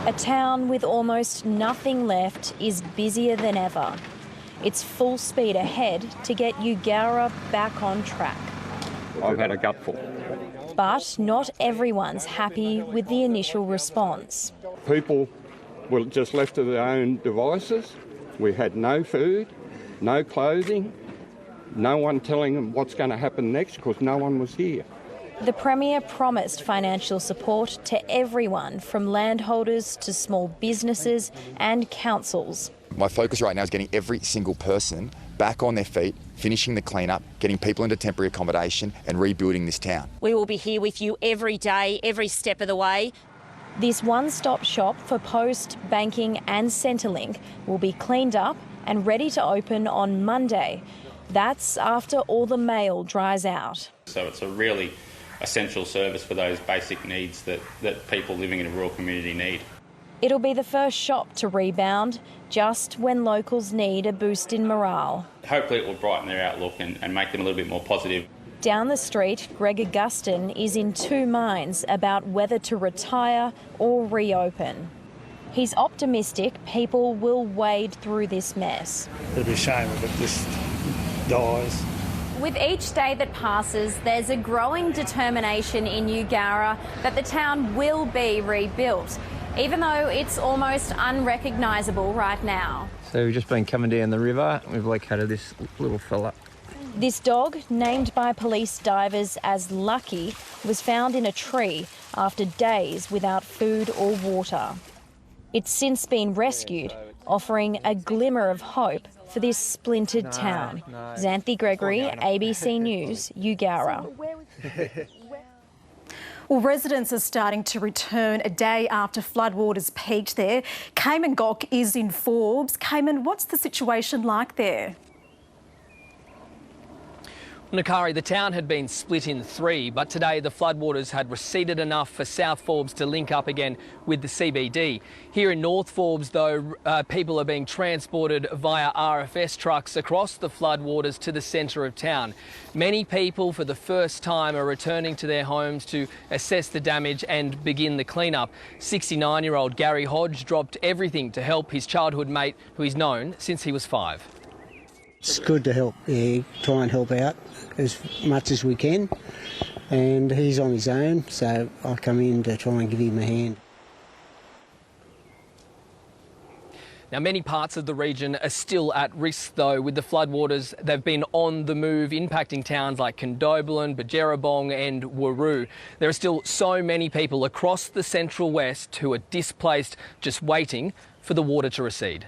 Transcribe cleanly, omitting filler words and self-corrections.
A town with almost nothing left is busier than ever. It's full speed ahead to get Eugowra back on track. I've had a gutful. But not everyone's happy with the initial response. People were just left to their own devices. We had no food, no clothing, no one telling them what's going to happen next because no one was here. The Premier promised financial support to everyone, from landholders to small businesses and councils. My focus right now is getting every single person back on their feet, finishing the clean-up, getting people into temporary accommodation and rebuilding this town. We will be here with you every day, every step of the way. This one-stop shop for post, banking and Centrelink will be cleaned up and ready to open on Monday. That's after all the mail dries out. So it's a really essential service for those basic needs that people living in a rural community need. It'll be the first shop to rebound, just when locals need a boost in morale. Hopefully it will brighten their outlook and make them a little bit more positive. Down the street, Greg Augustin is in two minds about whether to retire or reopen. He's optimistic people will wade through this mess. It'd be a shame if it just dies. With each day that passes, there's a growing determination in Eugowra that the town will be rebuilt, even though it's almost unrecognisable right now. So we've just been coming down the river. We've located this little fella. This dog, named by police divers as Lucky, was found in a tree after days without food or water. It's since been rescued, offering a glimmer of hope for this splintered town. Xanthi Gregory, ABC News, Eugowra. Well, residents are starting to return a day after floodwaters peaked there. Cayman Gok is in Forbes. Cayman, what's the situation like there? Nakari, the town had been split in three, but today the floodwaters had receded enough for South Forbes to link up again with the CBD. Here in North Forbes, though, people are being transported via RFS trucks across the floodwaters to the centre of town. Many people, for the first time, are returning to their homes to assess the damage and begin the clean-up. 69-year-old Gary Hodge dropped everything to help his childhood mate, who he's known since he was 5. It's good to help, try and help out as much as we can, and he's on his own, so I come in to try and give him a hand. Now, many parts of the region are still at risk, though, with the floodwaters. They've been on the move, impacting towns like Condobolin, Badgerabong and Warroo. There are still so many people across the central west who are displaced, just waiting for the water to recede.